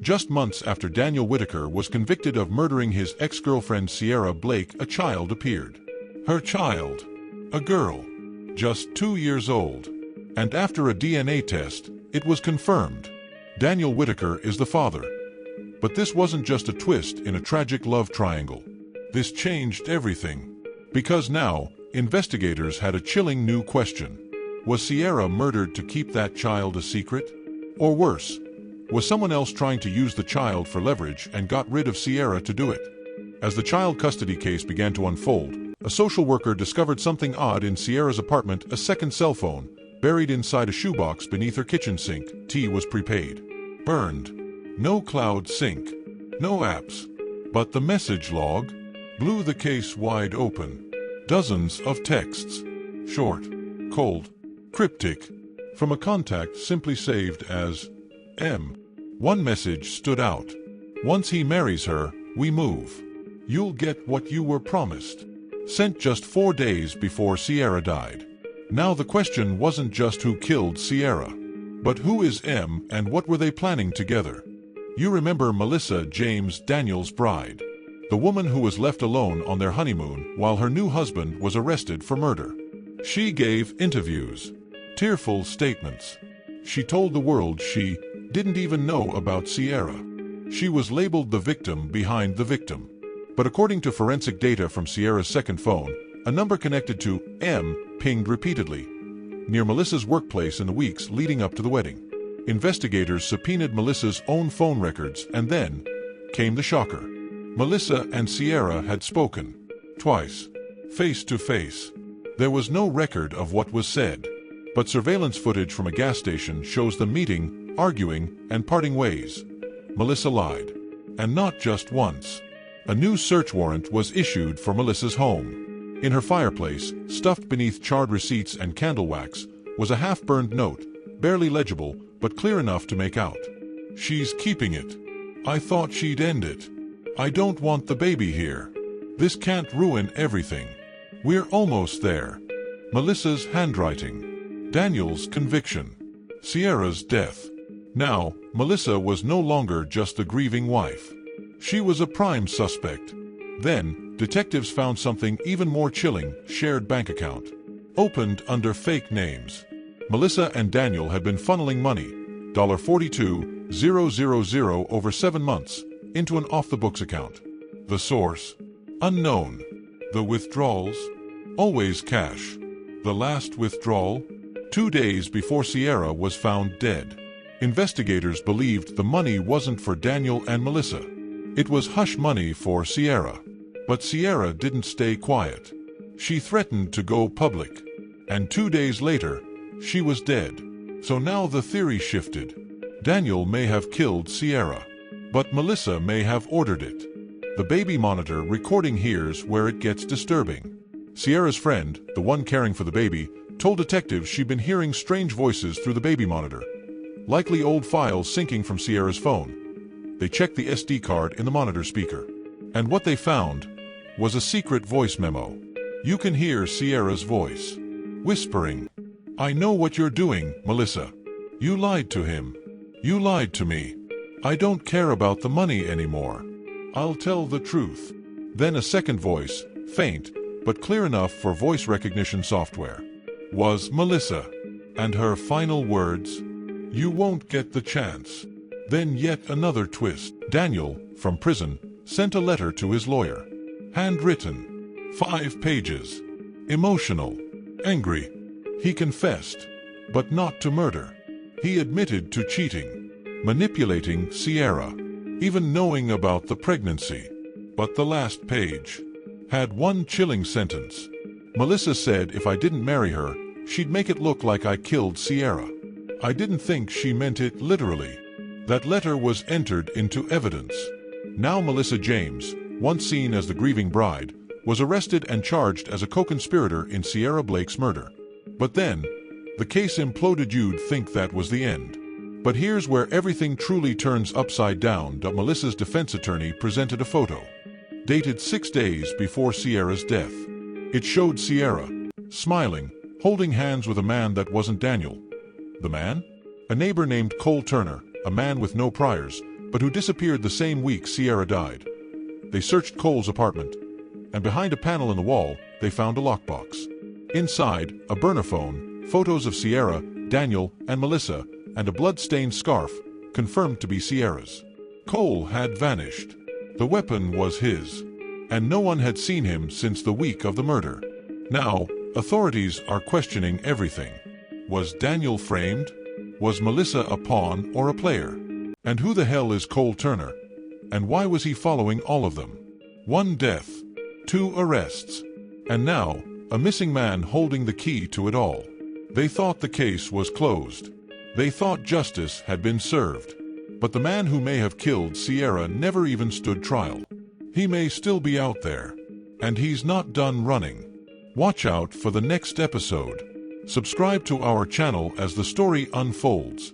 Just months after Daniel Whitaker was convicted of murdering his ex-girlfriend Sierra Blake, a child appeared. Her child. A girl. Just 2 years old. And after a DNA test, it was confirmed. Daniel Whitaker is the father. But this wasn't just a twist in a tragic love triangle. This changed everything. Because now, investigators had a chilling new question. Was Sierra murdered to keep that child a secret? Or worse, was someone else trying to use the child for leverage and got rid of Sierra to do it? As the child custody case began to unfold, a social worker discovered something odd in Sierra's apartment: a second cell phone, buried inside a shoebox beneath her kitchen sink. Tea was prepaid. Burned. No cloud sync. No apps. But the message log blew the case wide open. Dozens of texts. Short, cold, cryptic, from a contact simply saved as M. One message stood out. Once he marries her, we move. You'll get what you were promised. Sent just 4 days before Sierra died. Now the question wasn't just who killed Sierra, but who is M and what were they planning together? You remember Melissa James, Daniel's bride. The woman who was left alone on their honeymoon while her new husband was arrested for murder. She gave interviews. Tearful statements. She told the world she didn't even know about Sierra. She was labeled the victim behind the victim. But according to forensic data from Sierra's second phone, a number connected to M pinged repeatedly near Melissa's workplace in the weeks leading up to the wedding. Investigators subpoenaed Melissa's own phone records, and then came the shocker. Melissa and Sierra had spoken. Twice. Face to face. There was no record of what was said. But surveillance footage from a gas station shows them meeting, arguing, and parting ways. Melissa lied. And not just once. A new search warrant was issued for Melissa's home. In her fireplace, stuffed beneath charred receipts and candle wax, was a half-burned note, barely legible, but clear enough to make out. She's keeping it. I thought she'd end it. I don't want the baby here. This can't ruin everything. We're almost there. Melissa's handwriting. Daniel's conviction. Sierra's death. Now, Melissa was no longer just the grieving wife. She was a prime suspect. Then, detectives found something even more chilling: shared bank account. Opened under fake names. Melissa and Daniel had been funneling money, $42,000 over 7 months, into an off-the-books account. The source? Unknown. The withdrawals? Always cash. The last withdrawal? 2 days before Sierra was found dead. Investigators believed the money wasn't for Daniel and Melissa. It was hush money for Sierra. But Sierra didn't stay quiet. She threatened to go public. And 2 days later, she was dead. So now the theory shifted. Daniel may have killed Sierra. But Melissa may have ordered it. The baby monitor recording here's where it gets disturbing. Sierra's friend, the one caring for the baby, told detectives she'd been hearing strange voices through the baby monitor. Likely old files syncing from Sierra's phone. They checked the SD card in the monitor speaker. And what they found was a secret voice memo. You can hear Sierra's voice. Whispering. I know what you're doing, Melissa. You lied to him. You lied to me. I don't care about the money anymore. I'll tell the truth. Then a second voice, faint, but clear enough for voice recognition software. Was Melissa. And her final words? You won't get the chance. Then yet another twist. Daniel, from prison, sent a letter to his lawyer. Handwritten. 5 pages. Emotional. Angry. He confessed. But not to murder. He admitted to cheating. Manipulating Sierra. Even knowing about the pregnancy. But the last page had one chilling sentence. Melissa said if I didn't marry her, she'd make it look like I killed Sierra. I didn't think she meant it literally. That letter was entered into evidence. Now Melissa James, once seen as the grieving bride, was arrested and charged as a co-conspirator in Sierra Blake's murder. But then, the case imploded. You'd think that was the end. But here's where everything truly turns upside down. Melissa's defense attorney presented a photo, dated 6 days before Sierra's death. It showed Sierra, smiling, holding hands with a man that wasn't Daniel. The man? A neighbor named Cole Turner, a man with no priors, but who disappeared the same week Sierra died. They searched Cole's apartment, and behind a panel in the wall, they found a lockbox. Inside, a burner phone, photos of Sierra, Daniel, and Melissa, and a blood-stained scarf, confirmed to be Sierra's. Cole had vanished. The weapon was his, and no one had seen him since the week of the murder. Now, authorities are questioning everything. Was Daniel framed? Was Melissa a pawn or a player? And who the hell is Cole Turner? And why was he following all of them? 1 death, 2 arrests, and now, a missing man holding the key to it all. They thought the case was closed. They thought justice had been served. But the man who may have killed Sierra never even stood trial. He may still be out there. And he's not done running. Watch out for the next episode. Subscribe to our channel as the story unfolds.